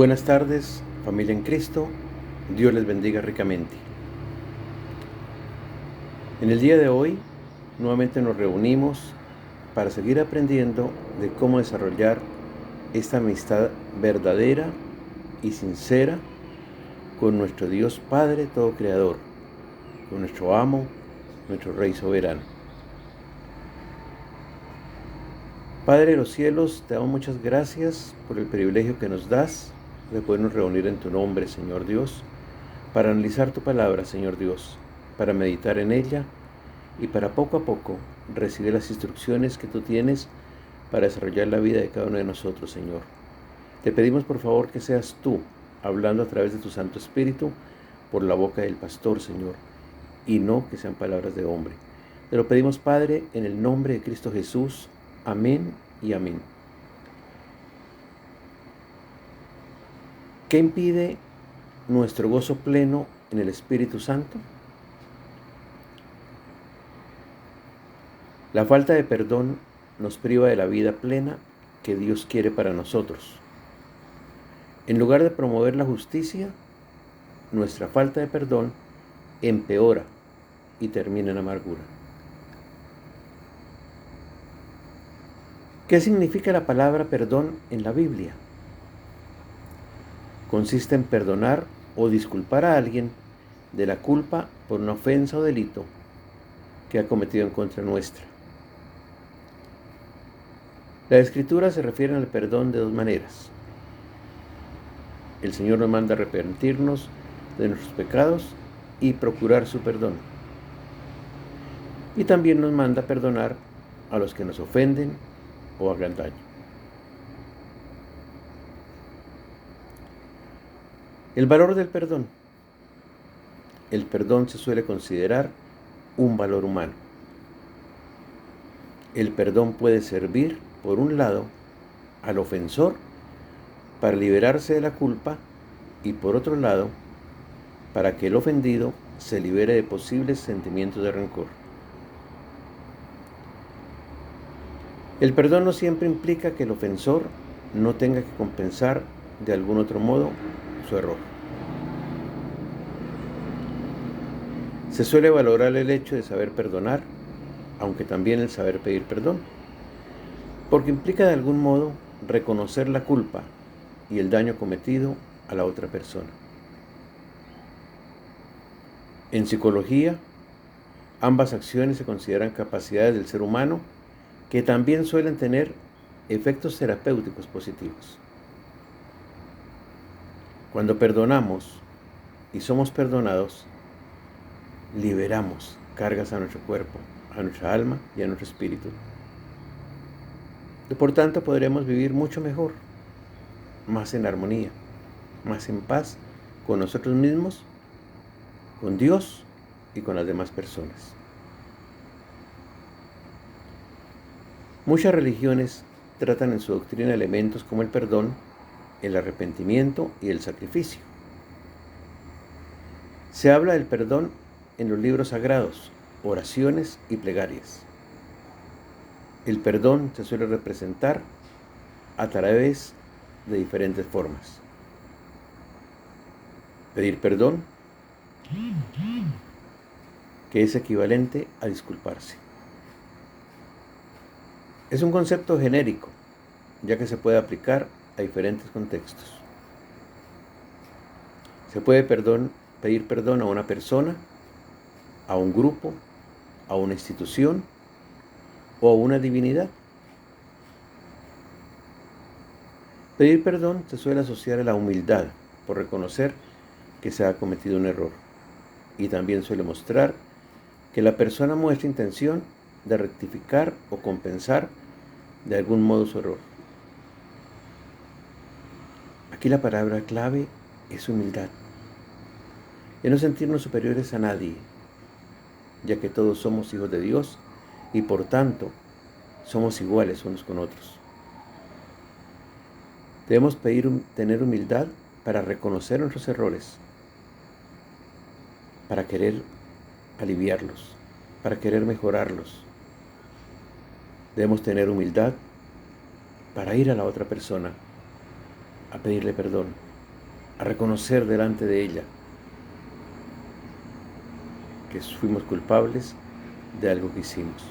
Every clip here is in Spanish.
Buenas tardes, familia en Cristo. Dios les bendiga ricamente. En el día de hoy, nuevamente nos reunimos para seguir aprendiendo de cómo desarrollar esta amistad verdadera y sincera con nuestro Dios Padre Todo Creador, con nuestro amo, nuestro Rey soberano. Padre de los cielos, te damos muchas gracias por el privilegio que nos das de podernos reunir en tu nombre, Señor Dios, para analizar tu palabra, Señor Dios, para meditar en ella y para poco a poco recibir las instrucciones que tú tienes para desarrollar la vida de cada uno de nosotros, Señor. Te pedimos por favor que seas tú hablando a través de tu Santo Espíritu por la boca del pastor, Señor, y no que sean palabras de hombre. Te lo pedimos, Padre, en el nombre de Cristo Jesús. Amén y amén. ¿Qué impide nuestro gozo pleno en el Espíritu Santo? La falta de perdón nos priva de la vida plena que Dios quiere para nosotros. En lugar de promover la justicia, nuestra falta de perdón empeora y termina en amargura. ¿Qué significa la palabra perdón en la Biblia? Consiste en perdonar o disculpar a alguien de la culpa por una ofensa o delito que ha cometido en contra nuestra. La Escritura se refiere al perdón de dos maneras. El Señor nos manda arrepentirnos de nuestros pecados y procurar su perdón. Y también nos manda perdonar a los que nos ofenden o hagan daño. El valor del perdón. El perdón se suele considerar un valor humano. El perdón puede servir, por un lado, al ofensor para liberarse de la culpa y, por otro lado, para que el ofendido se libere de posibles sentimientos de rencor. El perdón no siempre implica que el ofensor no tenga que compensar de algún otro modo su error. Se suele valorar el hecho de saber perdonar, aunque también el saber pedir perdón, porque implica de algún modo reconocer la culpa y el daño cometido a la otra persona. En psicología, ambas acciones se consideran capacidades del ser humano que también suelen tener efectos terapéuticos positivos. Cuando perdonamos y somos perdonados, liberamos cargas a nuestro cuerpo, a nuestra alma y a nuestro espíritu. Y por tanto podremos vivir mucho mejor, más en armonía, más en paz con nosotros mismos, con Dios y con las demás personas. Muchas religiones tratan en su doctrina elementos como el perdón, el arrepentimiento y el sacrificio. Se habla del perdón en los libros sagrados, oraciones y plegarias. El perdón se suele representar a través de diferentes formas. Pedir perdón, que es equivalente a disculparse. Es un concepto genérico, ya que se puede aplicar a diferentes contextos. Se puede pedir perdón a una persona, a un grupo, a una institución o a una divinidad. Pedir perdón se suele asociar a la humildad por reconocer que se ha cometido un error, y también suele mostrar que la persona muestra intención de rectificar o compensar de algún modo su error. Aquí la palabra clave es humildad, y no sentirnos superiores a nadie, ya que todos somos hijos de Dios y por tanto somos iguales unos con otros. Debemos tener humildad para reconocer nuestros errores, para querer aliviarlos, para querer mejorarlos. Debemos tener humildad para ir a la otra persona a pedirle perdón, a reconocer delante de ella que fuimos culpables de algo que hicimos.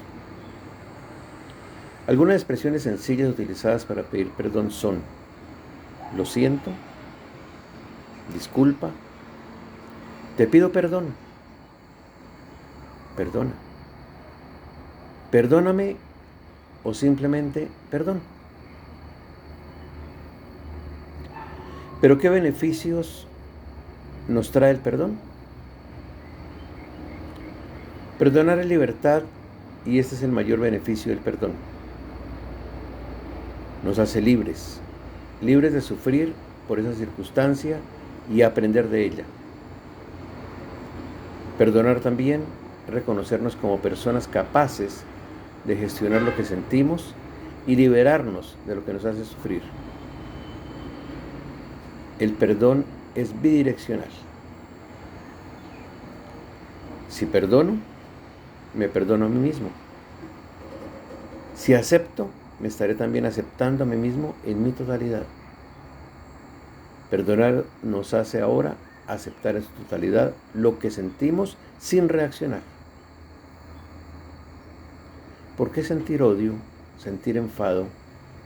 Algunas expresiones sencillas utilizadas para pedir perdón son: lo siento, disculpa, te pido perdón, perdona, perdóname o simplemente perdón. Pero ¿qué beneficios nos trae el perdón? Perdonar es libertad y este es el mayor beneficio del perdón. Nos hace libres, libres de sufrir por esa circunstancia y aprender de ella. Perdonar también es reconocernos como personas capaces de gestionar lo que sentimos y liberarnos de lo que nos hace sufrir. El perdón es bidireccional. Si perdono, me perdono a mí mismo. Si acepto, me estaré también aceptando a mí mismo en mi totalidad. Perdonar nos hace ahora aceptar en su totalidad lo que sentimos sin reaccionar. ¿Por qué sentir odio, sentir enfado,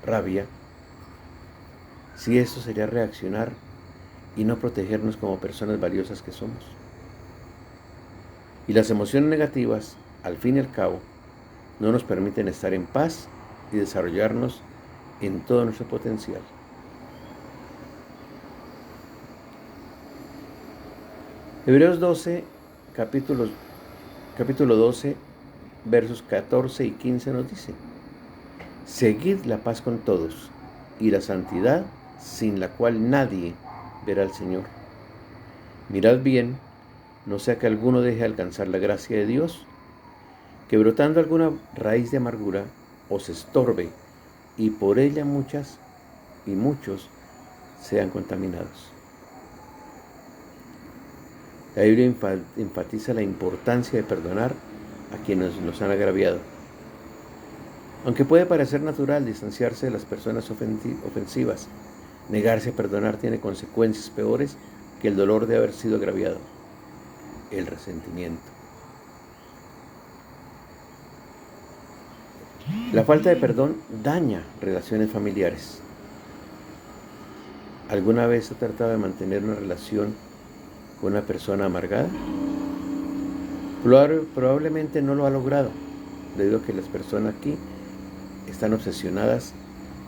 rabia? Si eso sería reaccionar y no protegernos como personas valiosas que somos. Y las emociones negativas, al fin y al cabo, no nos permiten estar en paz y desarrollarnos en todo nuestro potencial. Hebreos 12, capítulo 12, versos 14 y 15 nos dice: seguid la paz con todos y la santidad, sin la cual nadie verá al Señor. Mirad bien, no sea que alguno deje de alcanzar la gracia de Dios, que brotando alguna raíz de amargura os estorbe y por ella muchos sean contaminados. La Biblia enfatiza la importancia de perdonar a quienes nos han agraviado. Aunque puede parecer natural distanciarse de las personas ofensivas, negarse a perdonar tiene consecuencias peores que el dolor de haber sido agraviado: el resentimiento. La falta de perdón daña relaciones familiares. ¿Alguna vez ha tratado de mantener una relación con una persona amargada? Probablemente no lo ha logrado, debido a que las personas aquí están obsesionadas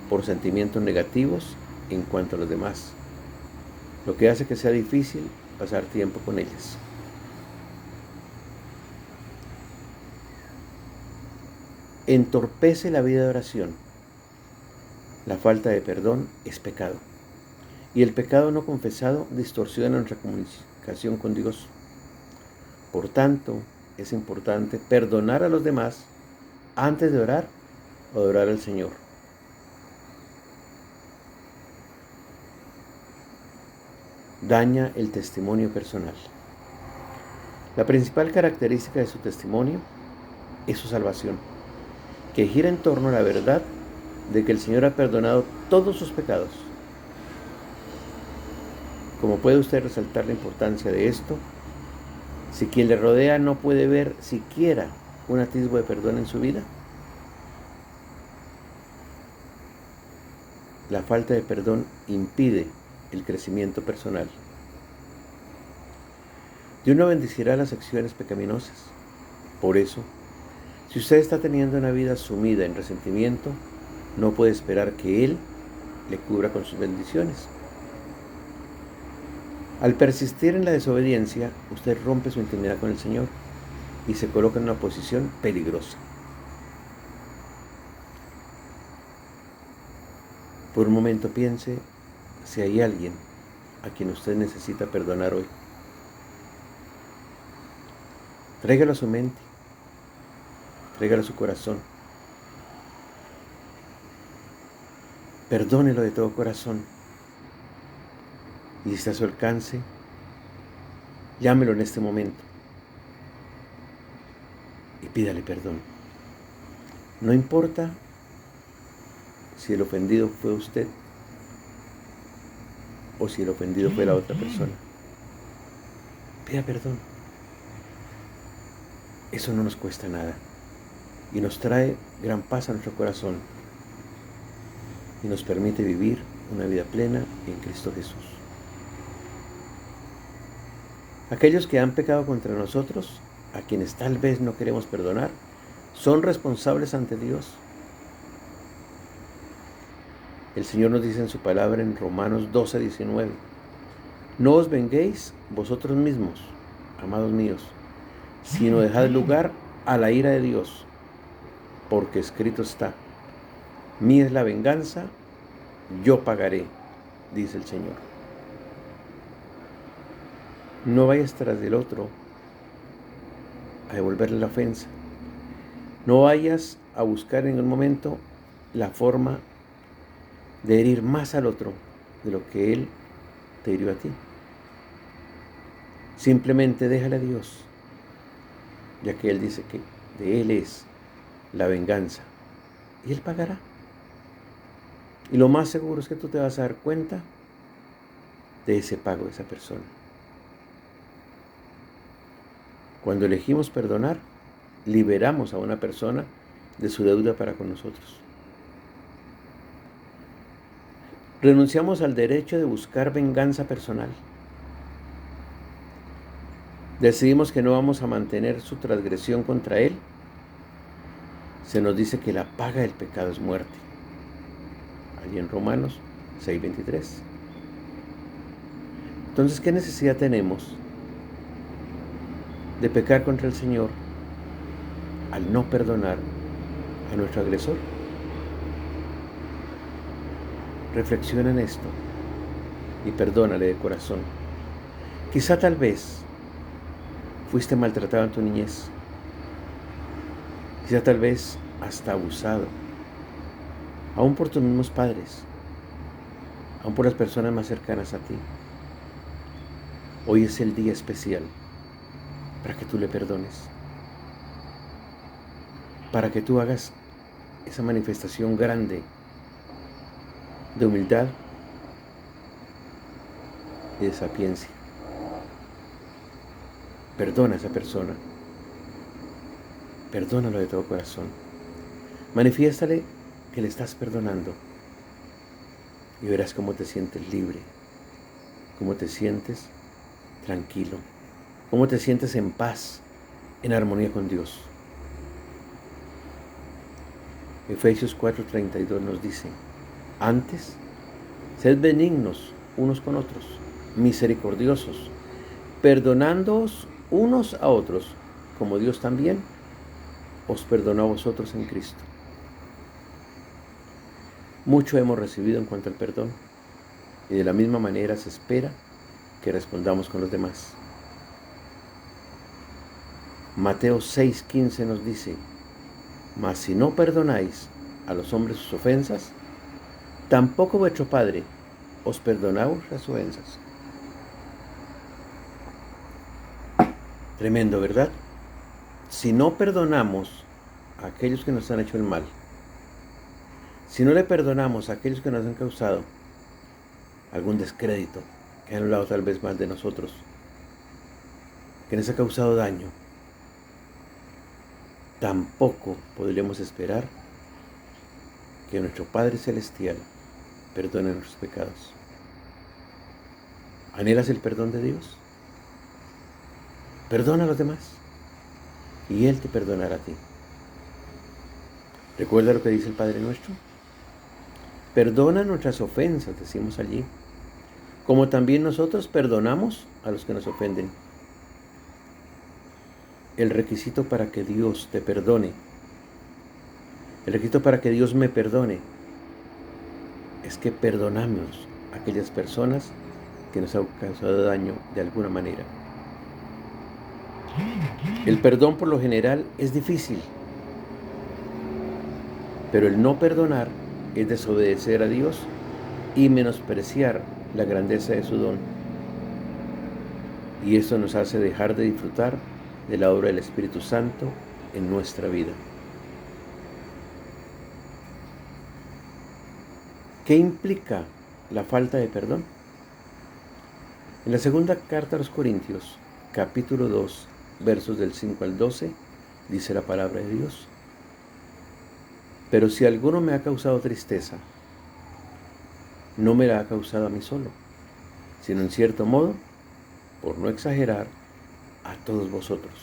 por sentimientos negativos en cuanto a los demás, lo que hace que sea difícil pasar tiempo con ellas. Entorpece la vida de oración. La falta de perdón es pecado, y el pecado no confesado distorsiona nuestra comunicación con Dios. Por tanto, es importante perdonar a los demás antes de orar o de orar al Señor. Daña el testimonio personal. La principal característica de su testimonio es su salvación, que gira en torno a la verdad de que el Señor ha perdonado todos sus pecados. ¿Cómo puede usted resaltar la importancia de esto si quien le rodea no puede ver siquiera un atisbo de perdón en su vida? La falta de perdón impide el crecimiento personal. Dios no bendecirá las acciones pecaminosas. Por eso, si usted está teniendo una vida sumida en resentimiento, no puede esperar que Él le cubra con sus bendiciones. Al persistir en la desobediencia, usted rompe su intimidad con el Señor y se coloca en una posición peligrosa. Por un momento piense si hay alguien a quien usted necesita perdonar hoy. Tráigalo a su mente, tráigalo a su corazón. Perdónelo de todo corazón. Y si está a su alcance, llámelo en este momento y pídale perdón. No importa si el ofendido fue usted. o si el ofendido fue la otra persona. Pida perdón. Eso no nos cuesta nada y nos trae gran paz a nuestro corazón y nos permite vivir una vida plena en Cristo Jesús. Aquellos que han pecado contra nosotros, a quienes tal vez no queremos perdonar, son responsables ante Dios. El Señor nos dice en su palabra en Romanos 12:19, no os venguéis vosotros mismos, amados míos, sino dejad lugar a la ira de Dios, porque escrito está, mía es la venganza, yo pagaré, dice el Señor. No vayas tras del otro a devolverle la ofensa. No vayas a buscar en un momento la forma de herir más al otro de lo que él te hirió a ti. Simplemente déjale a Dios, ya que Él dice que de Él es la venganza y Él pagará. Y lo más seguro es que tú te vas a dar cuenta de ese pago de esa persona. Cuando elegimos perdonar, liberamos a una persona de su deuda para con nosotros. Renunciamos al derecho de buscar venganza personal. Decidimos que no vamos a mantener su transgresión contra él. Se nos dice que la paga del pecado es muerte. Allí en Romanos 6:23. Entonces, ¿qué necesidad tenemos de pecar contra el Señor al no perdonar a nuestro agresor? Reflexiona en esto y perdónale de corazón. Quizá tal vez fuiste maltratado en tu niñez. Quizá tal vez hasta abusado, aún por tus mismos padres, aún por las personas más cercanas a ti. Hoy es el día especial para que tú le perdones, para que tú hagas esa manifestación grande de humildad y de sapiencia. Perdona a esa persona. Perdónalo de todo corazón. Manifiéstale que le estás perdonando y verás cómo te sientes libre, cómo te sientes tranquilo, cómo te sientes en paz, en armonía con Dios. Efesios 4:32 nos dice, antes, sed benignos unos con otros, misericordiosos, perdonándoos unos a otros, como Dios también os perdonó a vosotros en Cristo. Mucho hemos recibido en cuanto al perdón, y de la misma manera se espera que respondamos con los demás. Mateo 6:15 nos dice, mas si no perdonáis a los hombres sus ofensas, tampoco vuestro Padre os perdonará vuestras ofensas. Tremendo, ¿verdad? Si no perdonamos a aquellos que nos han hecho el mal, si no le perdonamos a aquellos que nos han causado algún descrédito, que han hablado tal vez mal de nosotros, que nos ha causado daño, tampoco podremos esperar que nuestro Padre Celestial perdone nuestros pecados. ¿Anhelas el perdón de Dios? Perdona a los demás y Él te perdonará a ti. ¿Recuerda lo que dice el Padre nuestro? Perdona nuestras ofensas, decimos allí, como también nosotros perdonamos a los que nos ofenden. El requisito para que Dios te perdone, el requisito para que Dios me perdone, es que perdonamos a aquellas personas que nos han causado daño de alguna manera. El perdón por lo general es difícil, pero el no perdonar es desobedecer a Dios y menospreciar la grandeza de su don. Y eso nos hace dejar de disfrutar de la obra del Espíritu Santo en nuestra vida. ¿Qué implica la falta de perdón? En la segunda carta a los Corintios, capítulo 2, versos del 5 al 12, dice la palabra de Dios: pero si alguno me ha causado tristeza, no me la ha causado a mí solo, sino en cierto modo, por no exagerar, a todos vosotros.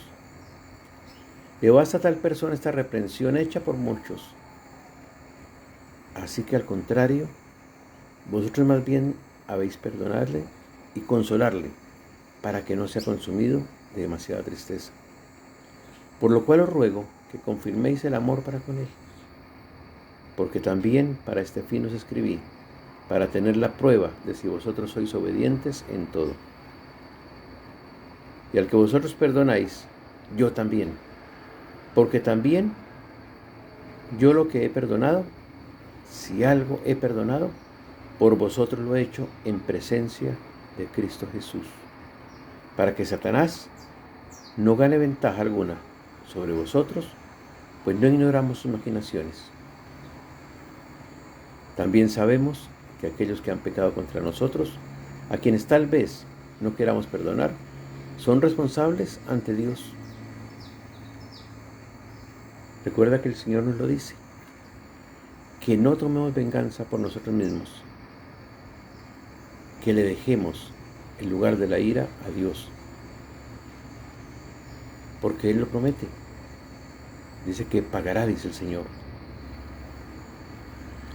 Le basta a tal persona esta reprensión hecha por muchos. Así que al contrario, vosotros más bien habéis perdonarle y consolarle, para que no sea consumido de demasiada tristeza. Por lo cual os ruego que confirméis el amor para con él, porque también para este fin os escribí, para tener la prueba de si vosotros sois obedientes en todo. Y al que vosotros perdonáis, yo también, porque también yo lo que he perdonado, si algo he perdonado, por vosotros lo he hecho en presencia de Cristo Jesús, para que Satanás no gane ventaja alguna sobre vosotros, pues no ignoramos sus maquinaciones. También sabemos que aquellos que han pecado contra nosotros, a quienes tal vez no queramos perdonar, son responsables ante Dios. Recuerda que el Señor nos lo dice, que no tomemos venganza por nosotros mismos, que le dejemos el lugar de la ira a Dios, porque Él lo promete. Dice que pagará, dice el Señor.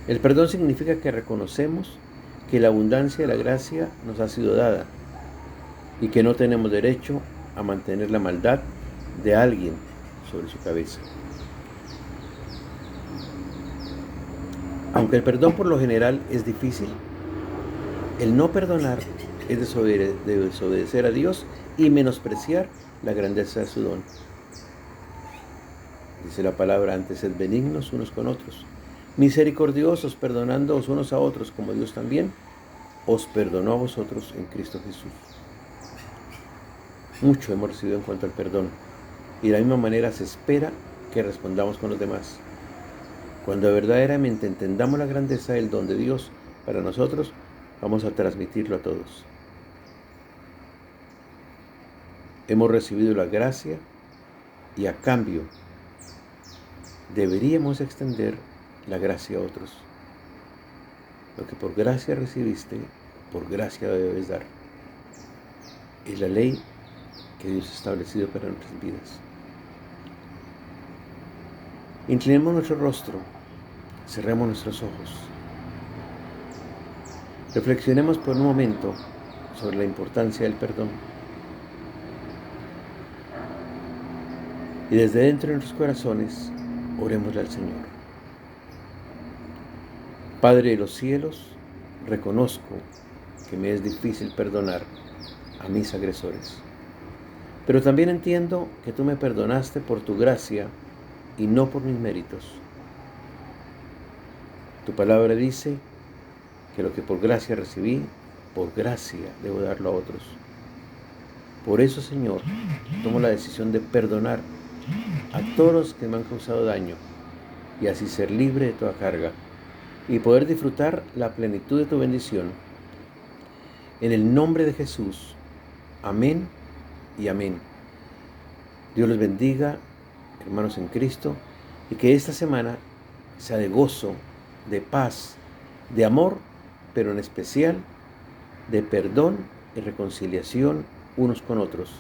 El perdón significa que reconocemos que la abundancia de la gracia nos ha sido dada y que no tenemos derecho a mantener la maldad de alguien sobre su cabeza. Aunque el perdón por lo general es difícil, el no perdonar es desobedecer a Dios y menospreciar la grandeza de su don. Dice la palabra: antes sed benignos unos con otros, misericordiosos, perdonándoos unos a otros, como Dios también os perdonó a vosotros en Cristo Jesús. Mucho hemos recibido en cuanto al perdón, y de la misma manera se espera que respondamos con los demás. Cuando verdaderamente entendamos la grandeza del don de Dios para nosotros, vamos a transmitirlo a todos. Hemos recibido la gracia y a cambio deberíamos extender la gracia a otros. Lo que por gracia recibiste, por gracia debes dar. Es la ley que Dios ha establecido para nuestras vidas. Inclinemos nuestro rostro, cerremos nuestros ojos. Reflexionemos por un momento sobre la importancia del perdón. Y desde dentro de nuestros corazones, orémosle al Señor. Padre de los cielos, reconozco que me es difícil perdonar a mis agresores. Pero también entiendo que tú me perdonaste por tu gracia y no por mis méritos. Tu palabra dice que lo que por gracia recibí, por gracia debo darlo a otros. Por eso, Señor, tomo la decisión de perdonar a todos los que me han causado daño y así ser libre de toda carga y poder disfrutar la plenitud de tu bendición. En el nombre de Jesús. Amén y amén. Dios les bendiga, hermanos en Cristo, y que esta semana sea de gozo, de paz, de amor, pero en especial de perdón y reconciliación unos con otros.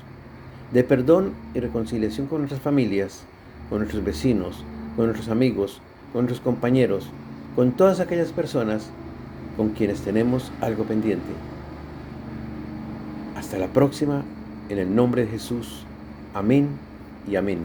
De perdón y reconciliación con nuestras familias, con nuestros vecinos, con nuestros amigos, con nuestros compañeros, con todas aquellas personas con quienes tenemos algo pendiente. Hasta la próxima, en el nombre de Jesús. Amén y amén.